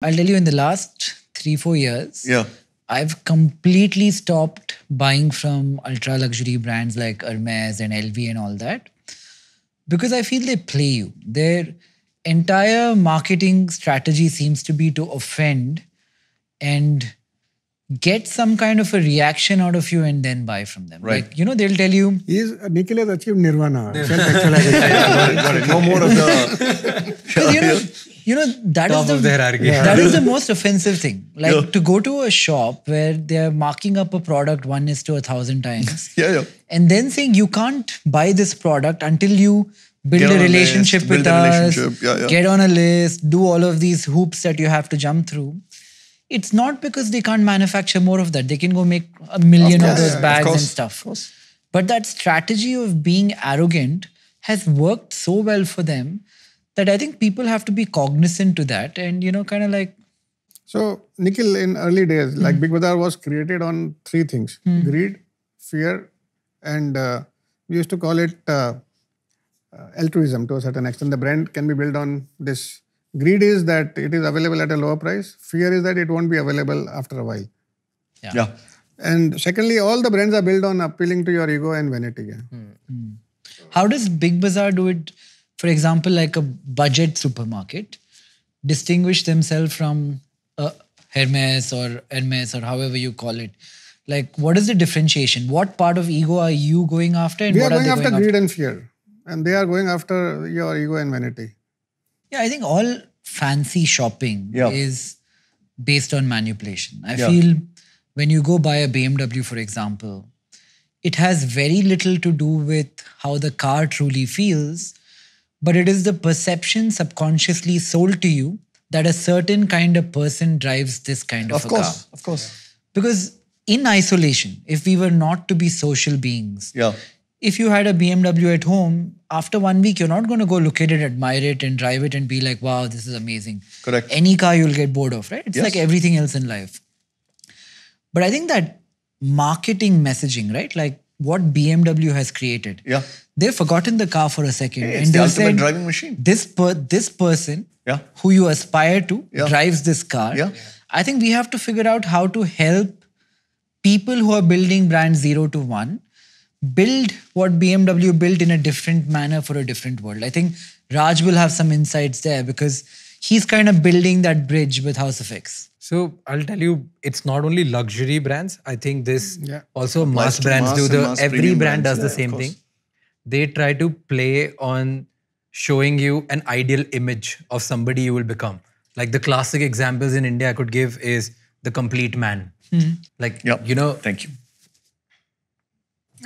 I'll tell you, in the last 3-4 years, Yeah. I've completely stopped buying from ultra luxury brands like Hermes and LV and all that because I feel they play you. Their entire marketing strategy seems to be to offend and get some kind of a reaction out of you and then buy from them. Right. Like, they'll tell you, Nikhil has achieved nirvana. Self-actualization. Got it. No more of the. 'cause, that Top is of the hierarchy. that is the most offensive thing. Like Yeah. to go to a shop where they're marking up a product 1:1,000 times. Yeah. And then saying you can't buy this product until you build Get a on a relationship list, with build a us, relationship. Yeah. get on a list, do all of these hoops that you have to jump through. It's not because they can't manufacture more of that. They can go make 1,000,000 of those bags and stuff. Of course. But that strategy of being arrogant has worked so well for them that I think people have to be cognizant to that and, kind of like. So, Nikhil, in early days, like Big Bazaar was created on three things: greed, fear, and we used to call it altruism to a certain extent. The brand can be built on this. Greed is that it is available at a lower price. Fear is that it won't be available after a while. Yeah. And secondly, all the brands are built on appealing to your ego and vanity. Yeah. How does Big Bazaar do it, for example, like a budget supermarket, distinguish themselves from Hermes or however you call it? Like, what is the differentiation? What part of ego are you going after? And We are what going they after going greed and fear. And they are going after your ego and vanity. Yeah, I think all fancy shopping Yeah. is based on manipulation. I Yeah. feel when you go buy a BMW, for example, it has very little to do with how the car truly feels, but it is the perception subconsciously sold to you that a certain kind of person drives this kind of a car. Of course. Because in isolation, if we were not to be social beings, Yeah. if you had a BMW at home, after 1 week, you're not going to go look at it, admire it, and drive it and be like, wow, this is amazing. Correct. Any car you'll get bored of, right? It's Yes. like everything else in life. But I think that marketing messaging, right? Like what BMW has created. Yeah. They've forgotten the car for a second. Hey, it's and the they ultimate said, driving machine. this person Yeah. who you aspire to Yeah. drives this car. Yeah. I think we have to figure out how to help people who are building brands 0 to 1 build what BMW built in a different manner for a different world. I think Raj will have some insights there because he's kind of building that bridge with House of X. So I'll tell you, it's not only luxury brands. I think this also Applies mass to brands mass do and the. mass Every premium brand brands, does the yeah, of same course. thing. They try to play on showing you an ideal image of somebody you will become. Like the classic examples in India I could give is the complete man. Like Yeah. Thank you.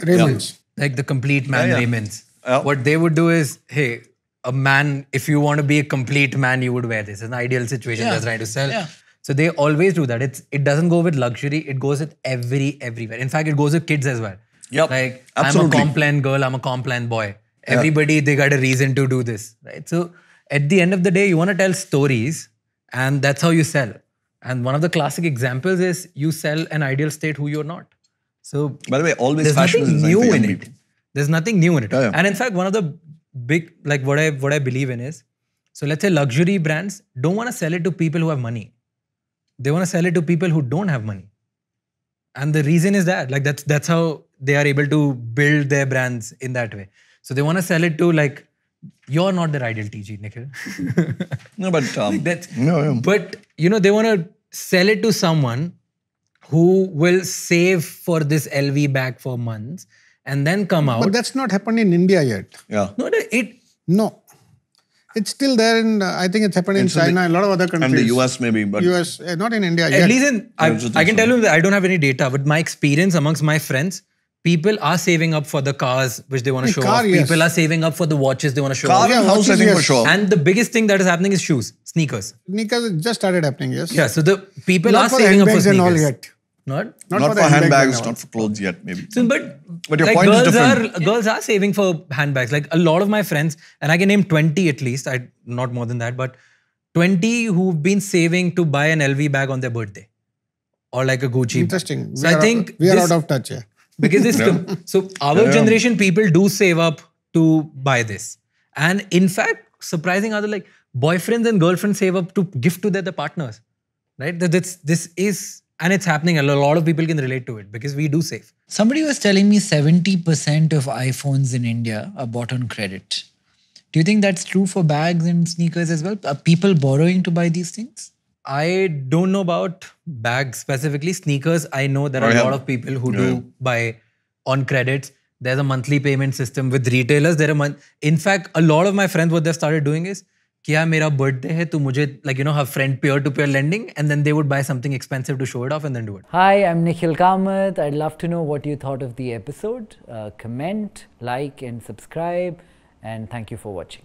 Raymond's. like the complete man Yeah. Raymond's. Yeah. What they would do is, hey, a man, if you want to be a complete man, you would wear this. It's an ideal situation Yeah. they're trying to sell. Yeah. So they always do that. It doesn't go with luxury. It goes with everywhere. In fact, it goes with kids as well. Yep. Like, Absolutely. I'm a complan girl, I'm a complan boy. Everybody, they got a reason to do this, right? So at the end of the day, you want to tell stories and that's how you sell. And one of the classic examples is you sell an ideal state who you're not. So By the way, always there's fashion is nothing designed new for in young it. people. There's nothing new in it. Yeah. And in fact, one of the big, like what I believe in is, so let's say luxury brands don't want to sell it to people who have money. They want to sell it to people who don't have money. And the reason is that, like that's how they are able to build their brands in that way. So they want to sell it to like, you're not their ideal TG, Nikhil. No, but That's, no. But they want to sell it to someone who will save for this LV bag for months and then come out. But that's not happened in India yet. Yeah. No. It's still there in, I think it's happened in China and a lot of other countries. And the US maybe, but US, not in India yet. At least I just can think tell so. you that I don't have any data, but my experience amongst my friends, people are saving up for the cars which they want to show car, off. yes. People are saving up for the watches they want to show car off. and house, I watches, think for yes. sure. And the biggest thing that is happening is shoes, sneakers. Sneakers just started happening, yes. Yeah, so the people Not are for saving up for handbags and sneakers. all yet. Not? Not the for handbags, and all. not for clothes yet, maybe. So, but your like point is different. girls are saving for handbags. Like a lot of my friends, and I can name 20 at least, not more than that, but 20 who've been saving to buy an LV bag on their birthday. Or like a Gucci Interesting. bag. So I think we are this- out of touch, yeah. because this so our generation people do save up to buy this. And in fact, surprising other like boyfriends and girlfriends save up to gift to their partners, right? This is, and it's happening. A lot of people can relate to it because we do save. Somebody was telling me 70% of iPhones in India are bought on credit. Do you think that's true for bags and sneakers as well? Are people borrowing to buy these things? I don't know about bags specifically. Sneakers, I know there are a lot of people who do buy on credits. There's a monthly payment system with retailers. In fact, a lot of my friends, what they've started doing is, "Kya mera birthday hai, tu mujhe," like, have friend peer-to-peer lending, and then they would buy something expensive to show it off and then do it. Hi, I'm Nikhil Kamath. I'd love to know what you thought of the episode. Comment, like and subscribe, and thank you for watching.